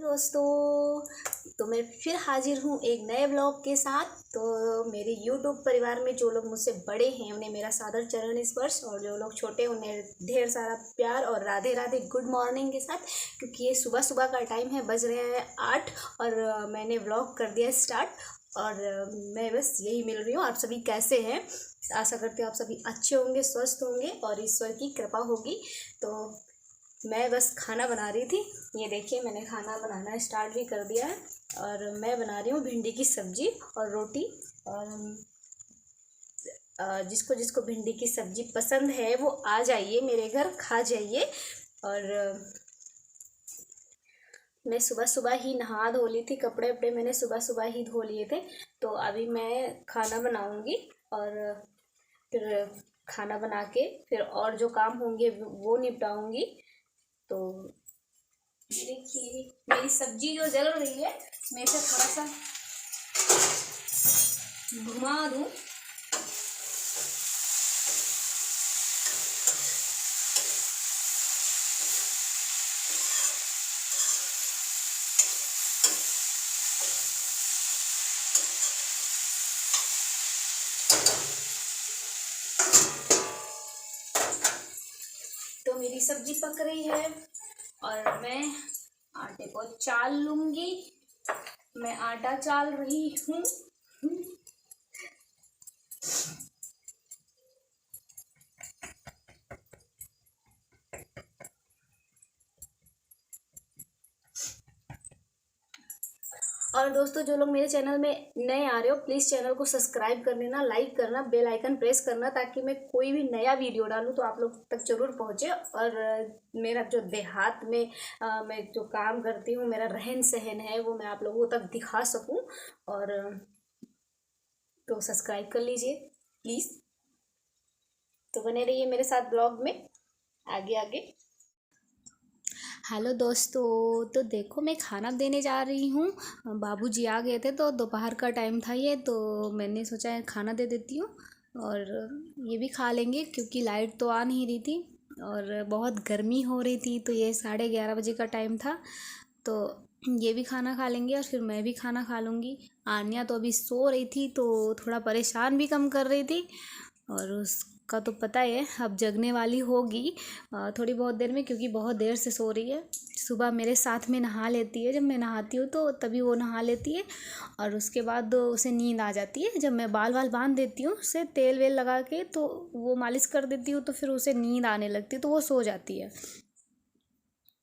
दोस्तों, तो मैं फिर हाजिर हूँ एक नए ब्लॉग के साथ। तो मेरे यूट्यूब परिवार में जो लोग मुझसे बड़े हैं उन्हें मेरा सादर चरण स्पर्श, और जो लोग छोटे उन्हें ढेर सारा प्यार और राधे राधे गुड मॉर्निंग के साथ। क्योंकि ये सुबह सुबह का टाइम है, बज रहे हैं 8 और मैंने ब्लॉग कर दिया स्टार्ट। और मैं बस यही मिल रही हूँ। आप सभी कैसे हैं? आशा करती हूँ आप सभी अच्छे होंगे, स्वस्थ होंगे और ईश्वर की कृपा होगी। तो मैं बस खाना बना रही थी। ये देखिए, मैंने खाना बनाना स्टार्ट भी कर दिया है और मैं बना रही हूँ भिंडी की सब्जी और रोटी। और जिसको जिसको भिंडी की सब्जी पसंद है वो आ जाइए मेरे घर, खा जाइए। और मैं सुबह सुबह ही नहा धो ली थी, कपड़े वपड़े मैंने सुबह सुबह ही धो लिए थे। तो अभी मैं खाना बनाऊंगी और फिर खाना बना के फिर और जो काम होंगे वो निपटाऊंगी। तो ये देखिए, मेरी सब्जी जो जल रही है मैं इसे थोड़ा सा घुमा दूं। तो मेरी सब्जी पक रही है और मैं आटे को चाल लूंगी। मैं आटा चाल रही हूँ। और दोस्तों, जो लोग मेरे चैनल में नए आ रहे हो प्लीज़ चैनल को सब्सक्राइब कर लेना, लाइक करना, बेल आइकन प्रेस करना, ताकि मैं कोई भी नया वीडियो डालूँ तो आप लोग तक जरूर पहुँचे। और मेरा जो देहात में मैं जो काम करती हूँ, मेरा रहन सहन है, वो मैं आप लोगों तक दिखा सकूँ। और तो सब्सक्राइब कर लीजिए प्लीज़। तो बने रहिए मेरे साथ ब्लॉग में आगे आगे। हेलो दोस्तों, तो देखो मैं खाना देने जा रही हूँ। बाबूजी आ गए थे तो दोपहर का टाइम था ये, तो मैंने सोचा खाना दे देती हूँ और ये भी खा लेंगे, क्योंकि लाइट तो आ नहीं रही थी और बहुत गर्मी हो रही थी। तो ये 11:30 बजे का टाइम था, तो ये भी खाना खा लेंगे और फिर मैं भी खाना खा लूँगी। आन्या तो अभी सो रही थी तो थोड़ा परेशान भी कम कर रही थी, और उसका तो पता है अब जगने वाली होगी थोड़ी बहुत देर में, क्योंकि बहुत देर से सो रही है। सुबह मेरे साथ में नहा लेती है, जब मैं नहाती हूँ तो तभी वो नहा लेती है और उसके बाद उसे नींद आ जाती है। जब मैं बाल वाल बांध देती हूँ उसे तेल वेल लगा के, तो वो मालिश कर देती हूँ, तो फिर उसे नींद आने लगती है तो वो सो जाती है।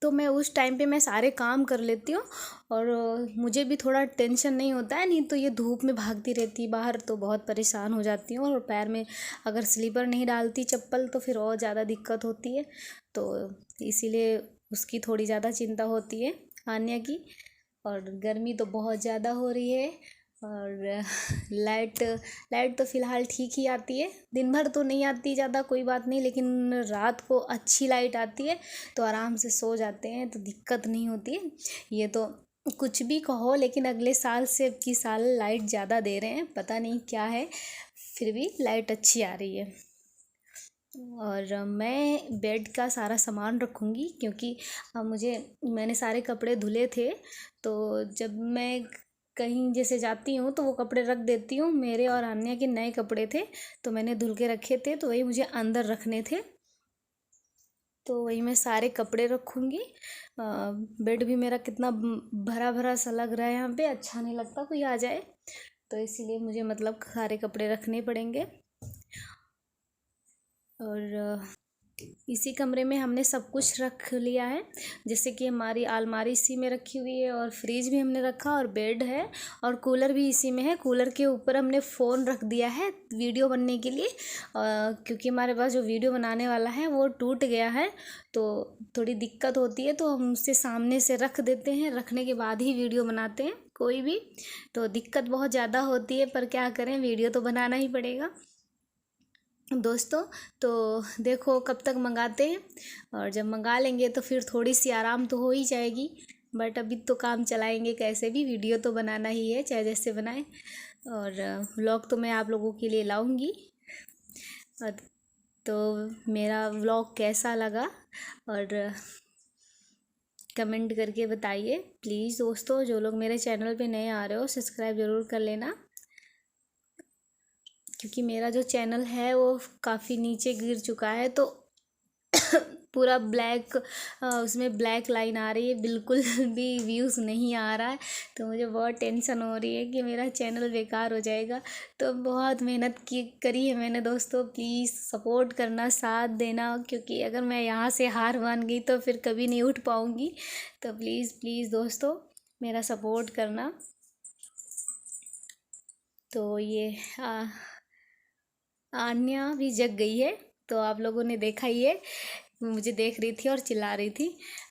तो मैं उस टाइम पे मैं सारे काम कर लेती हूँ और मुझे भी थोड़ा टेंशन नहीं होता है। नहीं तो ये धूप में भागती रहती बाहर तो बहुत परेशान हो जाती हूँ, और पैर में अगर स्लीपर नहीं डालती चप्पल तो फिर और ज़्यादा दिक्कत होती है। तो इसीलिए उसकी थोड़ी ज़्यादा चिंता होती है, आन्या की। और गर्मी तो बहुत ज़्यादा हो रही है। और लाइट लाइट तो फ़िलहाल ठीक ही आती है, दिन भर तो नहीं आती ज़्यादा, कोई बात नहीं, लेकिन रात को अच्छी लाइट आती है तो आराम से सो जाते हैं, तो दिक्कत नहीं होती है। ये तो कुछ भी कहो, लेकिन अगले साल से अब की साल लाइट ज़्यादा दे रहे हैं, पता नहीं क्या है, फिर भी लाइट अच्छी आ रही है। और मैं बेड का सारा सामान रखूँगी, क्योंकि मैंने सारे कपड़े धुले थे, तो जब मैं कहीं जैसे जाती हूँ तो वो कपड़े रख देती हूँ। मेरे और अन्य के नए कपड़े थे तो मैंने धुल के रखे थे, तो वही मुझे अंदर रखने थे, तो वही मैं सारे कपड़े रखूँगी। बेड भी मेरा कितना भरा भरा सा लग रहा है यहाँ पे, अच्छा नहीं लगता कोई आ जाए, तो इसीलिए मुझे मतलब सारे कपड़े रखने पड़ेंगे। और इसी कमरे में हमने सब कुछ रख लिया है, जैसे कि हमारी अलमारी इसी में रखी हुई है और फ्रिज भी हमने रखा और बेड है और कूलर भी इसी में है। कूलर के ऊपर हमने फ़ोन रख दिया है वीडियो बनने के लिए, क्योंकि हमारे पास जो वीडियो बनाने वाला है वो टूट गया है, तो थोड़ी दिक्कत होती है, तो हम उसे सामने से रख देते हैं, रखने के बाद ही वीडियो बनाते हैं कोई भी। तो दिक्कत बहुत ज़्यादा होती है, पर क्या करें, वीडियो तो बनाना ही पड़ेगा दोस्तों। तो देखो कब तक मंगाते हैं, और जब मंगा लेंगे तो फिर थोड़ी सी आराम तो हो ही जाएगी, बट अभी तो काम चलाएंगे कैसे भी, वीडियो तो बनाना ही है चाहे जैसे बनाएं। और व्लॉग तो मैं आप लोगों के लिए लाऊंगी। और तो मेरा व्लॉग कैसा लगा और कमेंट करके बताइए प्लीज़ दोस्तों। जो लोग मेरे चैनल पे नए आ रहे हो सब्सक्राइब ज़रूर कर लेना, क्योंकि मेरा जो चैनल है वो काफ़ी नीचे गिर चुका है। तो पूरा ब्लैक, उसमें ब्लैक लाइन आ रही है, बिल्कुल भी व्यूज़ नहीं आ रहा है। तो मुझे बहुत टेंशन हो रही है कि मेरा चैनल बेकार हो जाएगा। तो बहुत मेहनत करी है मैंने दोस्तों, प्लीज़ सपोर्ट करना, साथ देना, क्योंकि अगर मैं यहाँ से हार मान गई तो फिर कभी नहीं उठ पाऊँगी। तो प्लीज़ प्लीज़ दोस्तों मेरा सपोर्ट करना। तो ये आन्या भी जग गई है, तो आप लोगों ने देखा ही है, मुझे देख रही थी और चिल्ला रही थी।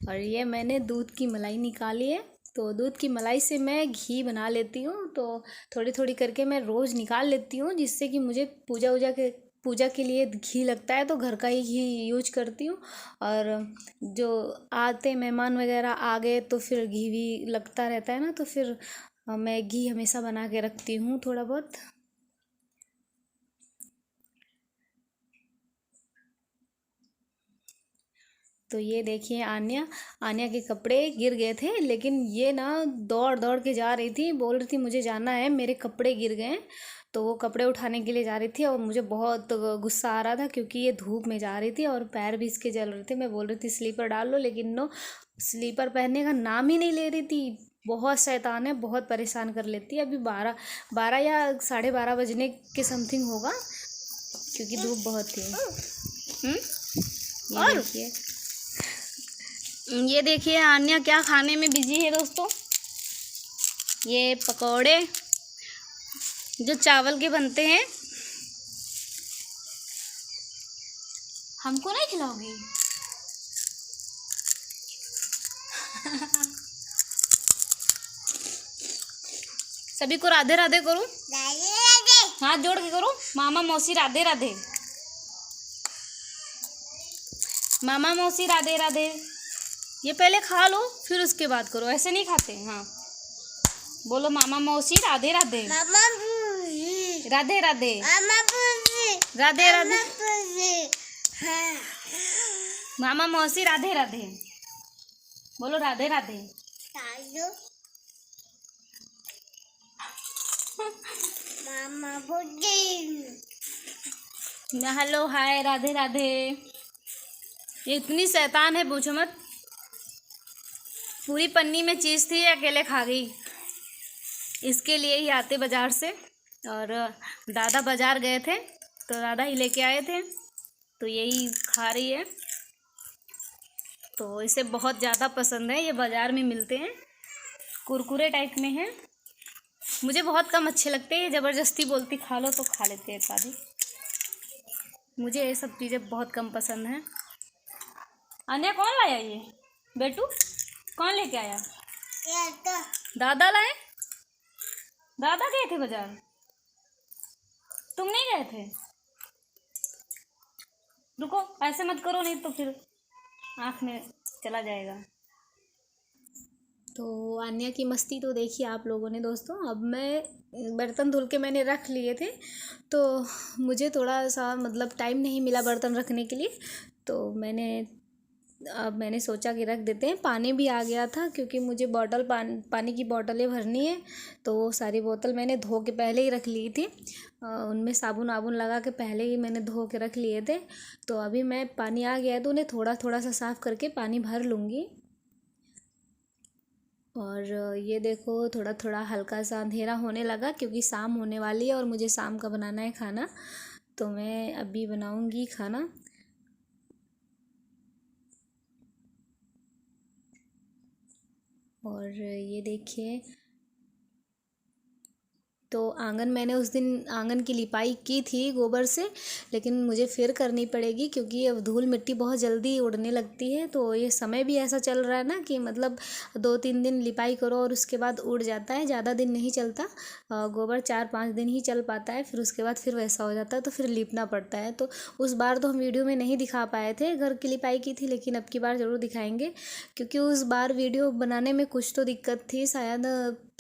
और ये मैंने दूध की मलाई निकाली है, तो दूध की मलाई से मैं घी बना लेती हूँ। तो थोड़ी थोड़ी करके मैं रोज़ निकाल लेती हूँ, जिससे कि मुझे पूजा के लिए घी लगता है, तो घर का ही घी यूज करती हूँ। और जो आते मेहमान वगैरह आ गए तो फिर घी भी लगता रहता है ना, तो फिर मैं घी हमेशा बना के रखती हूँ थोड़ा बहुत। तो ये देखिए आन्या के कपड़े गिर गए थे, लेकिन ये ना दौड़ दौड़ के जा रही थी, बोल रही थी मुझे जाना है, मेरे कपड़े गिर गए। तो वो कपड़े उठाने के लिए जा रही थी और मुझे बहुत गुस्सा आ रहा था, क्योंकि ये धूप में जा रही थी और पैर भी इसके जल रहे थे। मैं बोल रही थी स्लीपर डाल लो, लेकिन नो, स्लीपर पहनने का नाम ही नहीं ले रही थी। बहुत शैतान है, बहुत परेशान कर लेती है। अभी 12 या 12:30 बजने के समथिंग होगा, क्योंकि धूप बहुत थी। ये देखिए आन्या क्या खाने में बिजी है दोस्तों। ये पकोड़े जो चावल के बनते हैं। हमको नहीं खिलाओगी? सभी को राधे राधे करो, हाथ जोड़ के करो। मामा मौसी राधे राधे, मामा मौसी राधे राधे। ये पहले खा लो फिर उसके बाद करो, ऐसे नहीं खाते। हाँ बोलो मामा मौसी राधे राधे, राधे राधे, राधे राधे, मामा मौसी राधे राधे, बोलो राधे राधे। मामा हेलो हाय राधे राधे। ये इतनी शैतान है पूछो मत, पूरी पन्नी में चीज़ थी अकेले खा गई। इसके लिए ही आते बाज़ार से, और दादा बाज़ार गए थे तो दादा ही लेके आए थे, तो यही खा रही है। तो इसे बहुत ज़्यादा पसंद है, ये बाज़ार में मिलते हैं, कुरकुरे टाइप में हैं। मुझे बहुत कम अच्छे लगते हैं, ज़बरदस्ती बोलती खा लो तो खा लेते हैं एक आधी। मुझे ये सब चीज़ें बहुत कम पसंद हैं। अन्या कौन लाया ये बेटू, कौन लेके आया? दादा लाए? दादा गए थे बाजार, तुम नहीं गए थे? रुको ऐसे मत करो, नहीं तो फिर आँख में चला जाएगा। तो आन्या की मस्ती तो देखिए आप लोगों ने दोस्तों। अब मैं बर्तन धुल के मैंने रख लिए थे, तो मुझे थोड़ा सा मतलब टाइम नहीं मिला बर्तन रखने के लिए, तो अब मैंने सोचा कि रख देते हैं। पानी भी आ गया था, क्योंकि मुझे पानी की बोतलें भरनी है, तो वो सारी बोतल मैंने धो के पहले ही रख ली थी। उनमें साबुन वाबुन लगा के पहले ही मैंने धो के रख लिए थे। तो अभी मैं पानी आ गया है तो उन्हें थोड़ा थोड़ा सा साफ़ करके पानी भर लूँगी। और ये देखो थोड़ा थोड़ा हल्का सा अंधेरा होने लगा, क्योंकि शाम होने वाली है और मुझे शाम का बनाना है खाना। तो मैं अभी बनाऊँगी खाना। और ये देखिए, तो आंगन मैंने उस दिन आंगन की लिपाई की थी गोबर से, लेकिन मुझे फिर करनी पड़ेगी, क्योंकि अब धूल मिट्टी बहुत जल्दी उड़ने लगती है। तो ये समय भी ऐसा चल रहा है ना कि मतलब 2-3 दिन लिपाई करो और उसके बाद उड़ जाता है, ज़्यादा दिन नहीं चलता। गोबर 4-5 दिन ही चल पाता है, फिर उसके बाद फिर वैसा हो जाता है, तो फिर लीपना पड़ता है। तो उस बार तो हम वीडियो में नहीं दिखा पाए थे, घर की लिपाई की थी, लेकिन अब की बार ज़रूर दिखाएंगे, क्योंकि उस बार वीडियो बनाने में कुछ तो दिक्कत थी, शायद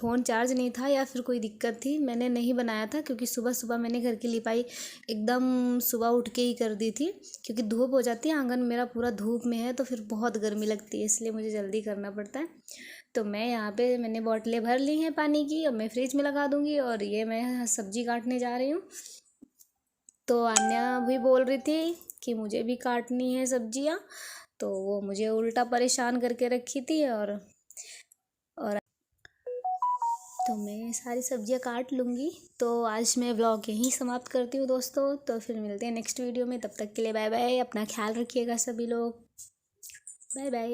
फ़ोन चार्ज नहीं था या फिर कोई दिक्कत थी, मैंने नहीं बनाया था क्योंकि सुबह सुबह मैंने घर की लिपाई एकदम सुबह उठ के ही कर दी थी, क्योंकि धूप हो जाती है, आंगन मेरा पूरा धूप में है तो फिर बहुत गर्मी लगती है, इसलिए मुझे जल्दी करना पड़ता है। तो मैं यहाँ पे मैंने बॉटलें भर ली हैं पानी की, अब मैं फ्रिज में लगा दूँगी। और ये मैं सब्जी काटने जा रही हूँ। तो आन्या भी बोल रही थी कि मुझे भी काटनी है सब्जियाँ, तो वो मुझे उल्टा परेशान करके रखी थी। और तो मैं सारी सब्जियां काट लूँगी। तो आज मैं व्लॉग यहीं समाप्त करती हूँ दोस्तों। तो फिर मिलते हैं नेक्स्ट वीडियो में, तब तक के लिए बाय बाय। अपना ख्याल रखिएगा सभी लोग। Bye bye.